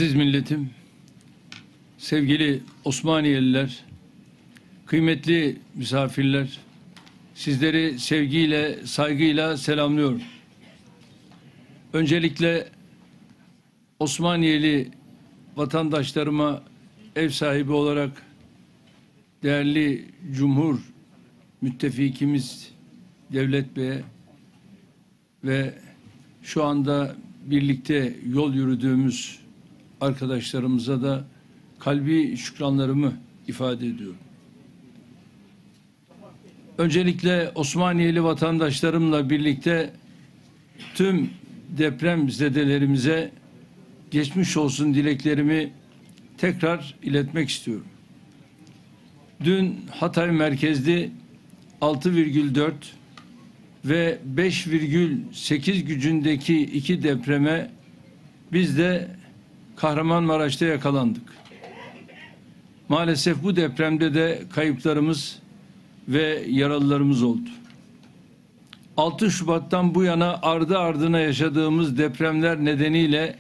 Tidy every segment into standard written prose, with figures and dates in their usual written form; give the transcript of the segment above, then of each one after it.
Aziz milletim, sevgili Osmaniyeliler, kıymetli misafirler, sizleri sevgiyle, saygıyla selamlıyorum. Öncelikle Osmaniyeli vatandaşlarıma ev sahibi olarak değerli Cumhur müttefikimiz Devlet Bey'e ve şu anda birlikte yol yürüdüğümüz arkadaşlarımıza da kalbi şükranlarımı ifade ediyorum. Öncelikle Osmaniyeli vatandaşlarımla birlikte tüm depremzedelerimize geçmiş olsun dileklerimi tekrar iletmek istiyorum. Dün Hatay merkezli 6,4 ve 5,8 gücündeki iki depreme biz de Kahramanmaraş'ta yakalandık. Maalesef bu depremde de kayıplarımız ve yaralılarımız oldu. 6 Şubat'tan bu yana ardı ardına yaşadığımız depremler nedeniyle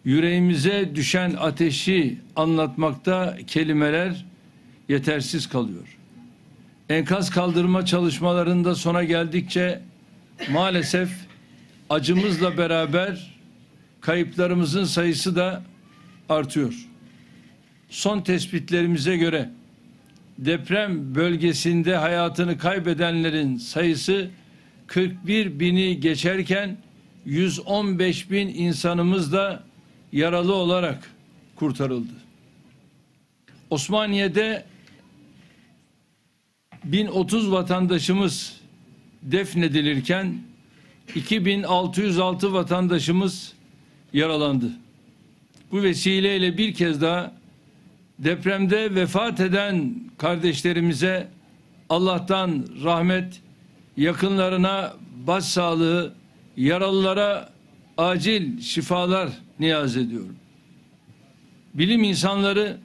yüreğimize düşen ateşi anlatmakta kelimeler yetersiz kalıyor. Enkaz kaldırma çalışmalarında sona geldikçe maalesef acımızla beraber kayıplarımızın sayısı da artıyor. Son tespitlerimize göre deprem bölgesinde hayatını kaybedenlerin sayısı 41 bini geçerken 115 bin insanımız da yaralı olarak kurtarıldı. Osmaniye'de 1030 vatandaşımız defnedilirken 2606 vatandaşımız yaralandı. Bu vesileyle bir kez daha depremde vefat eden kardeşlerimize Allah'tan rahmet, yakınlarına başsağlığı, yaralılara acil şifalar niyaz ediyorum. Bilim insanları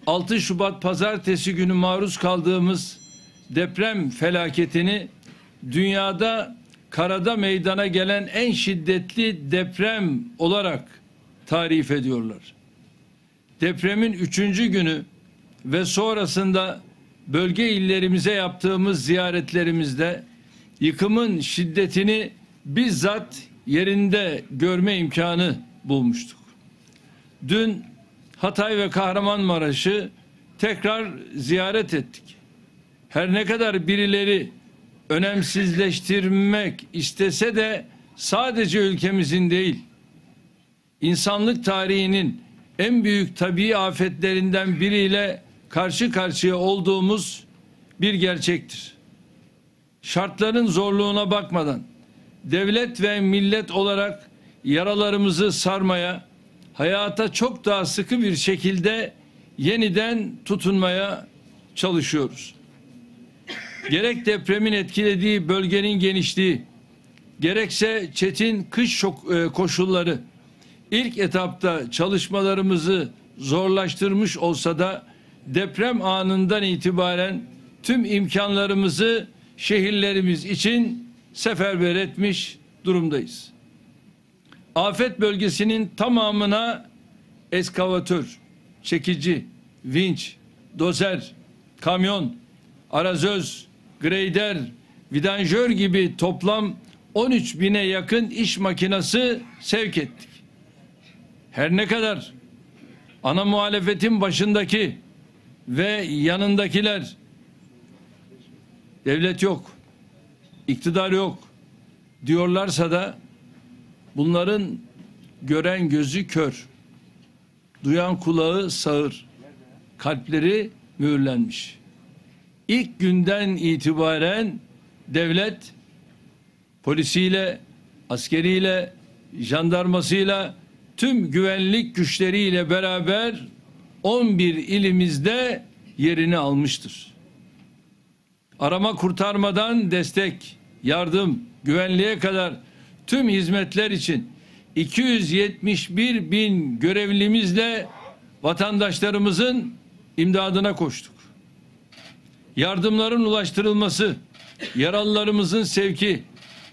6 Şubat Pazartesi günü maruz kaldığımız deprem felaketini dünyada karada meydana gelen en şiddetli deprem olarak tarif ediyorlar. Depremin 3. günü ve sonrasında bölge illerimize yaptığımız ziyaretlerimizde yıkımın şiddetini bizzat yerinde görme imkanı bulmuştuk. Dün Hatay ve Kahramanmaraş'ı tekrar ziyaret ettik. Her ne kadar birileri önemsizleştirmek istese de sadece ülkemizin değil, insanlık tarihinin en büyük tabii afetlerinden biriyle karşı karşıya olduğumuz bir gerçektir. Şartların zorluğuna bakmadan devlet ve millet olarak yaralarımızı sarmaya, hayata çok daha sıkı bir şekilde yeniden tutunmaya çalışıyoruz. Gerek depremin etkilediği bölgenin genişliği, gerekse çetin kış koşulları ilk etapta çalışmalarımızı zorlaştırmış olsa da deprem anından itibaren tüm imkanlarımızı şehirlerimiz için seferber etmiş durumdayız. Afet bölgesinin tamamına eskavatör, çekici, vinç, dozer, kamyon, arazöz, greyder, vidanjör gibi toplam 13 bine yakın iş makinesi sevk ettik. Her ne kadar ana muhalefetin başındaki ve yanındakiler devlet yok, iktidar yok diyorlarsa da bunların gören gözü kör, duyan kulağı sağır, kalpleri mühürlenmiş. İlk günden itibaren devlet polisiyle, askeriyle, jandarmasıyla, tüm güvenlik güçleriyle beraber 11 ilimizde yerini almıştır. Arama kurtarmadan destek, yardım, güvenliğe kadar tüm hizmetler için 271 bin görevlimizle vatandaşlarımızın imdadına koştuk. Yardımların ulaştırılması, yaralılarımızın sevki,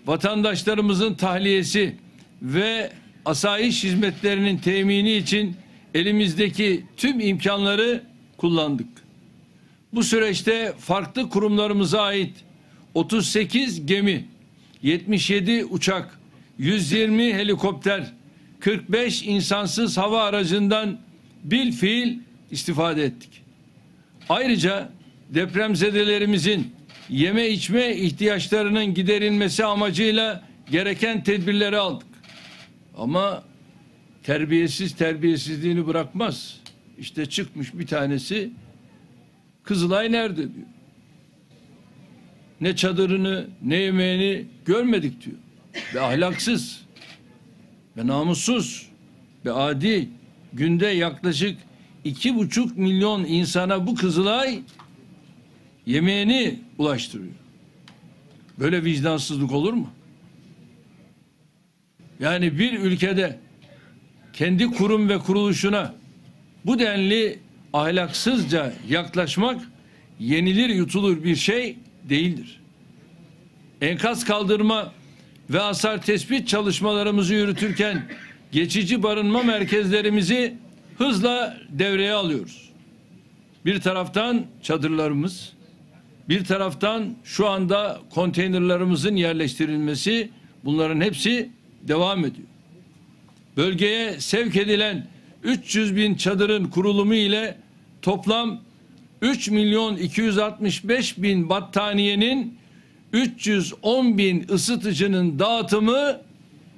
vatandaşlarımızın tahliyesi ve asayiş hizmetlerinin temini için elimizdeki tüm imkanları kullandık. Bu süreçte farklı kurumlarımıza ait 38 gemi, 77 uçak, 120 helikopter, 45 insansız hava aracından bilfiil istifade ettik. Ayrıca depremzedelerimizin yeme içme ihtiyaçlarının giderilmesi amacıyla gereken tedbirleri aldık. Ama terbiyesiz terbiyesizliğini bırakmaz. İşte çıkmış bir tanesi, Kızılay nerede diyor. Ne çadırını ne yemeğini görmedik diyor. Ve ahlaksız ve namussuz ve adi, günde yaklaşık 2,5 milyon insana bu Kızılay yemeğini ulaştırıyor. Böyle vicdansızlık olur mu? Yani bir ülkede kendi kurum ve kuruluşuna bu denli ahlaksızca yaklaşmak yenilir yutulur bir şey değildir. Enkaz kaldırma ve hasar tespit çalışmalarımızı yürütürken geçici barınma merkezlerimizi hızla devreye alıyoruz. Bir taraftan çadırlarımız, bir taraftan şu anda konteynerlarımızın yerleştirilmesi, bunların hepsi devam ediyor. Bölgeye sevk edilen 300 bin çadırın kurulumu ile toplam 3.265.000 battaniyenin 310.000 ısıtıcının dağıtımı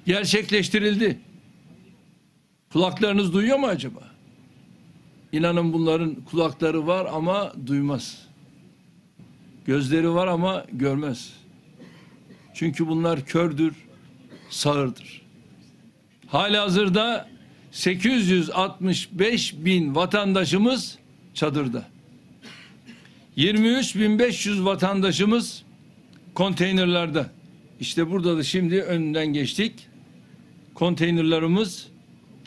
gerçekleştirildi. Kulaklarınız duyuyor mu acaba? İnanın bunların kulakları var ama duymaz. Gözleri var ama görmez. Çünkü bunlar kördür, sağırdır. Halihazırda 865.000 vatandaşımız çadırda. 23.500 vatandaşımız konteynerlarda. İşte burada da şimdi önünden geçtik. Konteynerlarımız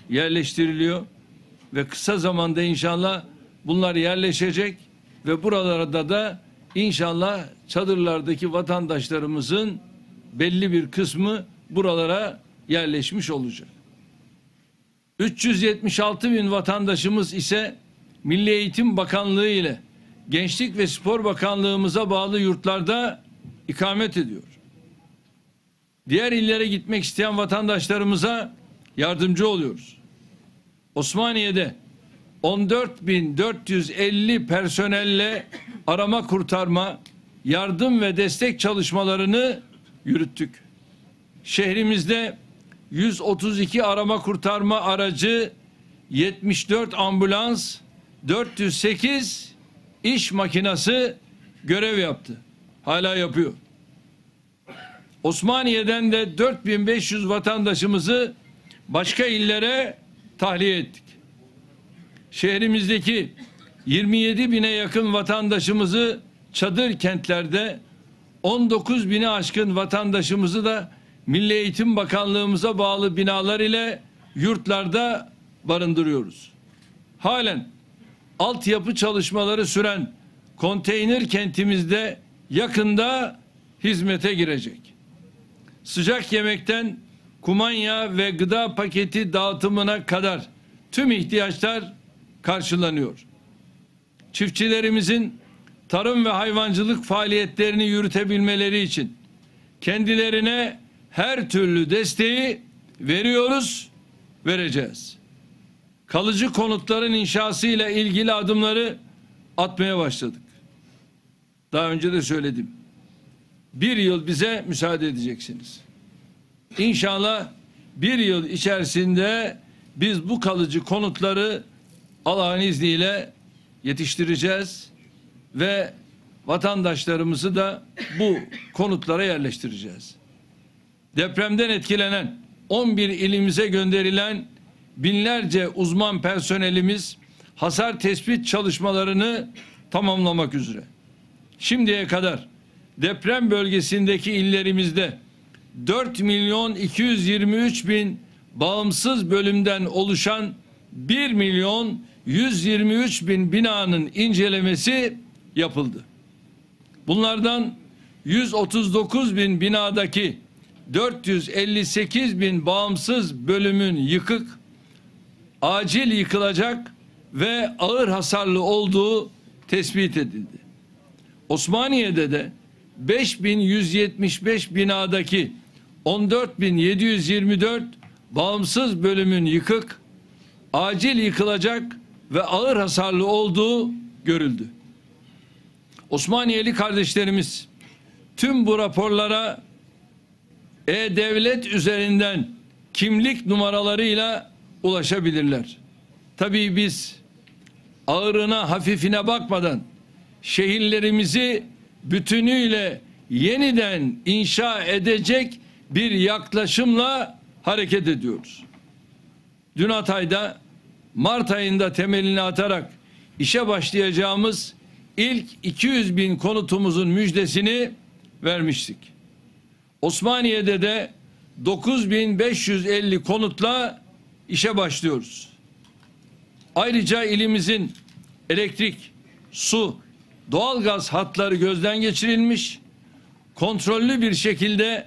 yerleştiriliyor ve kısa zamanda inşallah bunlar yerleşecek ve buralarda da inşallah çadırlardaki vatandaşlarımızın belli bir kısmı buralara yerleşmiş olacak. 376.000 vatandaşımız ise Milli Eğitim Bakanlığı ile Gençlik ve Spor Bakanlığımıza bağlı yurtlarda ikamet ediyor. Diğer illere gitmek isteyen vatandaşlarımıza yardımcı oluyoruz. Osmaniye'de 14.450 personelle arama kurtarma, yardım ve destek çalışmalarını yürüttük. Şehrimizde 132 arama kurtarma aracı, 74 ambulans, 408 iş makinası görev yaptı. Hala yapıyor. Osmaniye'den de 4.500 vatandaşımızı başka illere tahliye ettik. Şehrimizdeki 27.000'e yakın vatandaşımızı çadır kentlerde, 19.000'e aşkın vatandaşımızı da Milli Eğitim Bakanlığımıza bağlı binalar ile yurtlarda barındırıyoruz. Halen altyapı çalışmaları süren konteyner kentimizde yakında hizmete girecek. Sıcak yemekten kumanya ve gıda paketi dağıtımına kadar tüm ihtiyaçlar karşılanıyor. Çiftçilerimizin tarım ve hayvancılık faaliyetlerini yürütebilmeleri için kendilerine her türlü desteği veriyoruz, vereceğiz. Kalıcı konutların inşasıyla ilgili adımları atmaya başladık. Daha önce de söyledim. 1 yıl bize müsaade edeceksiniz. İnşallah 1 yıl içerisinde biz bu kalıcı konutları Allah'ın izniyle yetiştireceğiz ve vatandaşlarımızı da bu konutlara yerleştireceğiz. Depremden etkilenen 11 ilimize gönderilen binlerce uzman personelimiz hasar tespit çalışmalarını tamamlamak üzere. Şimdiye kadar deprem bölgesindeki illerimizde 4.223.000 bağımsız bölümden oluşan 1.123.000 binanın incelemesi yapıldı. Bunlardan 139.000 binadaki 458.000 bağımsız bölümün yıkık, acil yıkılacak ve ağır hasarlı olduğu tespit edildi. Osmaniye'de de 5175 binadaki 14.724 bağımsız bölümün yıkık, acil yıkılacak ve ağır hasarlı olduğu görüldü. Osmaniyeli kardeşlerimiz tüm bu raporlara e-devlet üzerinden kimlik numaralarıyla ulaşabilirler. Tabii biz ağırına hafifine bakmadan şehirlerimizi bütünüyle yeniden inşa edecek bir yaklaşımla hareket ediyoruz. Dün Hatay'da Mart ayında temelini atarak işe başlayacağımız ilk 200 bin konutumuzun müjdesini vermiştik. Osmaniye'de de 9550 konutla işe başlıyoruz. Ayrıca ilimizin elektrik, su, doğalgaz hatları gözden geçirilmiş, kontrollü bir şekilde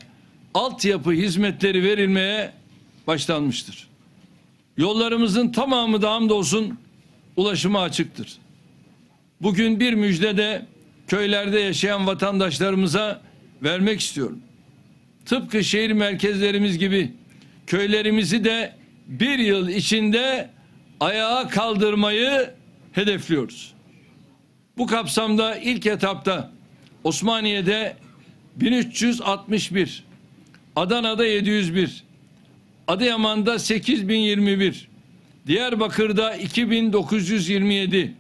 altyapı hizmetleri verilmeye başlanmıştır. Yollarımızın tamamı da hamdolsun ulaşıma açıktır. Bugün bir müjde de köylerde yaşayan vatandaşlarımıza vermek istiyorum. Tıpkı şehir merkezlerimiz gibi köylerimizi de bir yıl içinde ayağa kaldırmayı hedefliyoruz. Bu kapsamda ilk etapta Osmaniye'de 1361, Adana'da 701, Adıyaman'da 8021, Diyarbakır'da 2927,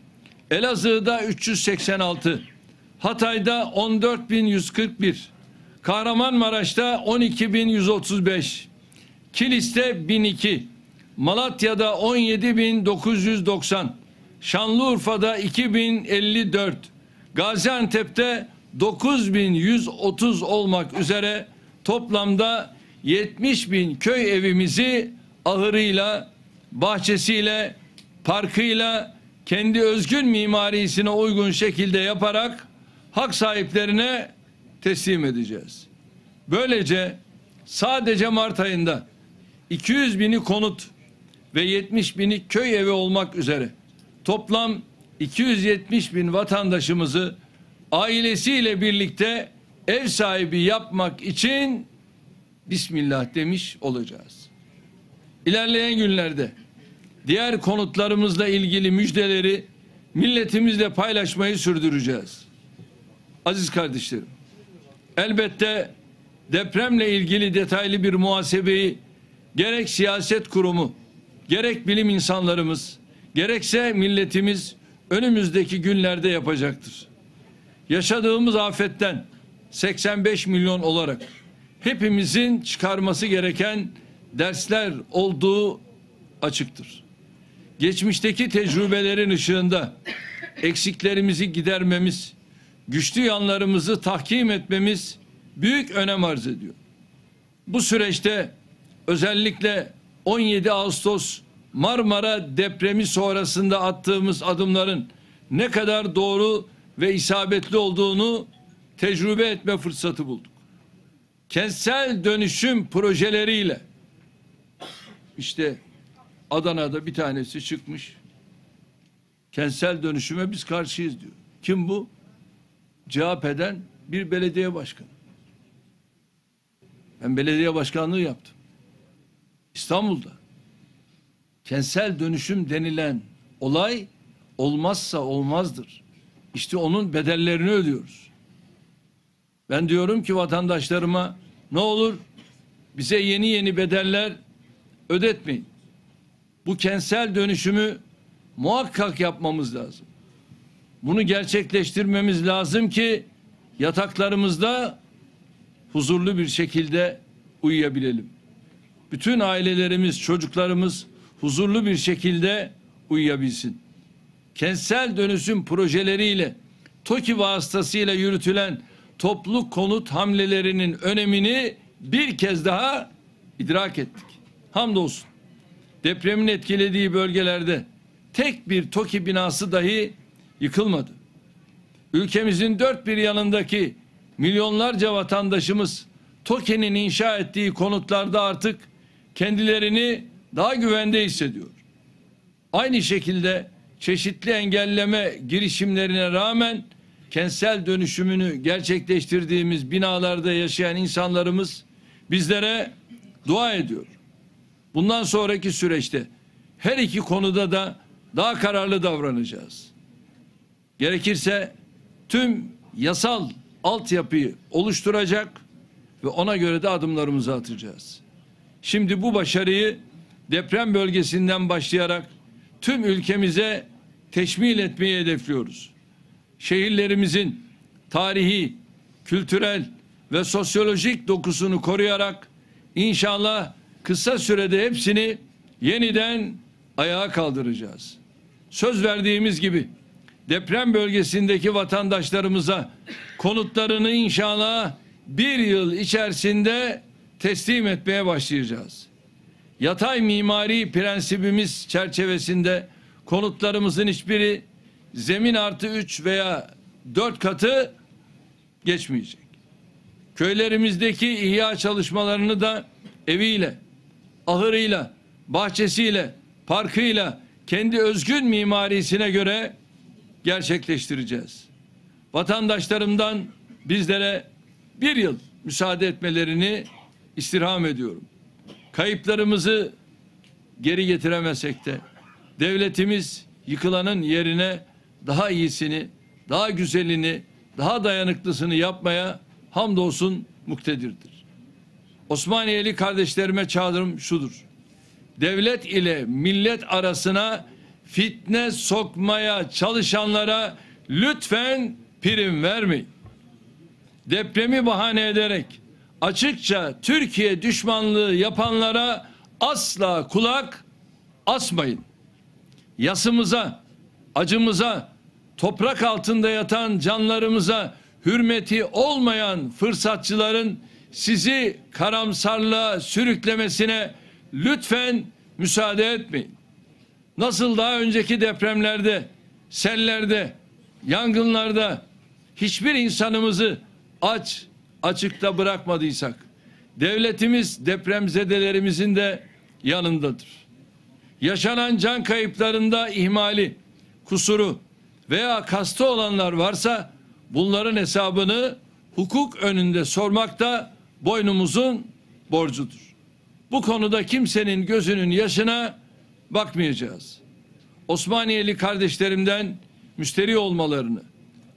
Elazığ'da 386, Hatay'da 14141, Kahramanmaraş'ta 12135, Kilis'te 1002, Malatya'da 17990, Şanlıurfa'da 2054, Gaziantep'te 9130 olmak üzere toplamda 70.000 köy evimizi ahırıyla, bahçesiyle, parkıyla, kendi özgün mimarisine uygun şekilde yaparak hak sahiplerine teslim edeceğiz. Böylece sadece Mart ayında 200 bini konut ve 70 bini köy evi olmak üzere toplam 270 bin vatandaşımızı ailesiyle birlikte ev sahibi yapmak için Bismillah demiş olacağız. İlerleyen günlerde diğer konutlarımızla ilgili müjdeleri milletimizle paylaşmayı sürdüreceğiz. Aziz kardeşlerim, elbette depremle ilgili detaylı bir muhasebeyi gerek siyaset kurumu, gerek bilim insanlarımız, gerekse milletimiz önümüzdeki günlerde yapacaktır. Yaşadığımız afetten 85 milyon olarak hepimizin çıkarması gereken dersler olduğu açıktır. Geçmişteki tecrübelerin ışığında eksiklerimizi gidermemiz, güçlü yanlarımızı tahkim etmemiz büyük önem arz ediyor. Bu süreçte özellikle 17 Ağustos Marmara depremi sonrasında attığımız adımların ne kadar doğru ve isabetli olduğunu tecrübe etme fırsatı bulduk. Kentsel dönüşüm projeleriyle işte Adana'da bir tanesi çıkmış. Kentsel dönüşüme biz karşıyız diyor. Kim bu? CHP'den bir belediye başkanı. Ben belediye başkanlığı yaptım. İstanbul'da. Kentsel dönüşüm denilen olay olmazsa olmazdır. İşte onun bedellerini ödüyoruz. Ben diyorum ki vatandaşlarıma ne olur bize yeni bedeller ödetmeyin. Bu kentsel dönüşümü muhakkak yapmamız lazım. Bunu gerçekleştirmemiz lazım ki yataklarımızda huzurlu bir şekilde uyuyabilelim. Bütün ailelerimiz, çocuklarımız huzurlu bir şekilde uyuyabilsin. Kentsel dönüşüm projeleriyle TOKİ vasıtasıyla yürütülen toplu konut hamlelerinin önemini bir kez daha idrak ettik. Hamdolsun depremin etkilediği bölgelerde tek bir TOKİ binası dahi yıkılmadı. Ülkemizin dört bir yanındaki milyonlarca vatandaşımız TOKİ'nin inşa ettiği konutlarda artık kendilerini daha güvende hissediyor. Aynı şekilde çeşitli engelleme girişimlerine rağmen kentsel dönüşümünü gerçekleştirdiğimiz binalarda yaşayan insanlarımız bizlere dua ediyor. Bundan sonraki süreçte her iki konuda da daha kararlı davranacağız. Gerekirse tüm yasal altyapıyı oluşturacak ve ona göre de adımlarımızı atacağız. Şimdi bu başarıyı deprem bölgesinden başlayarak tüm ülkemize teşmil etmeyi hedefliyoruz. Şehirlerimizin tarihi, kültürel ve sosyolojik dokusunu koruyarak inşallah kısa sürede hepsini yeniden ayağa kaldıracağız. Söz verdiğimiz gibi deprem bölgesindeki vatandaşlarımıza konutlarını inşallah 1 yıl içerisinde teslim etmeye başlayacağız. Yatay mimari prensibimiz çerçevesinde konutlarımızın hiçbiri zemin artı 3 veya 4 katı geçmeyecek. Köylerimizdeki ihya çalışmalarını da eviyle, ahırıyla, bahçesiyle, parkıyla, kendi özgün mimarisine göre gerçekleştireceğiz. Vatandaşlarımdan bizlere 1 yıl müsaade etmelerini istirham ediyorum. Kayıplarımızı geri getiremesek de devletimiz yıkılanın yerine daha iyisini, daha güzelini, daha dayanıklısını yapmaya hamdolsun muktedirdir. Osmaniyeli kardeşlerime çağrım şudur: devlet ile millet arasına fitne sokmaya çalışanlara lütfen prim vermeyin. Depremi bahane ederek açıkça Türkiye düşmanlığı yapanlara asla kulak asmayın. Yasımıza, acımıza, toprak altında yatan canlarımıza hürmeti olmayan fırsatçıların sizi karamsarlığa sürüklemesine lütfen müsaade etmeyin. Nasıl daha önceki depremlerde, sellerde, yangınlarda hiçbir insanımızı açıkta bırakmadıysak, devletimiz depremzedelerimizin de yanındadır. Yaşanan can kayıplarında ihmali, kusuru veya kastı olanlar varsa bunların hesabını hukuk önünde sormak da boynumuzun borcudur. Bu konuda kimsenin gözünün yaşına bakmayacağız. Osmaniyeli kardeşlerimden müşteri olmalarını,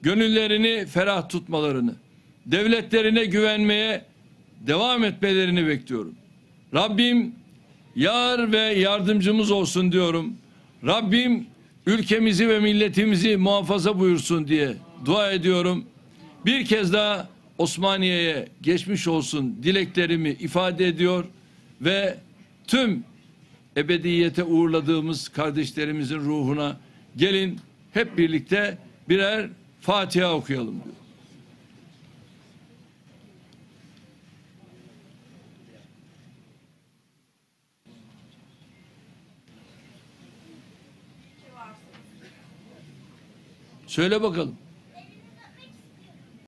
gönüllerini ferah tutmalarını, devletlerine güvenmeye devam etmelerini bekliyorum. Rabbim yar ve yardımcımız olsun diyorum. Rabbim ülkemizi ve milletimizi muhafaza buyursun diye dua ediyorum. Bir kez daha Osmaniye'ye geçmiş olsun dileklerimi ifade ediyor ve tüm ebediyete uğurladığımız kardeşlerimizin ruhuna gelin hep birlikte birer Fatiha okuyalım diyor. Söyle bakalım.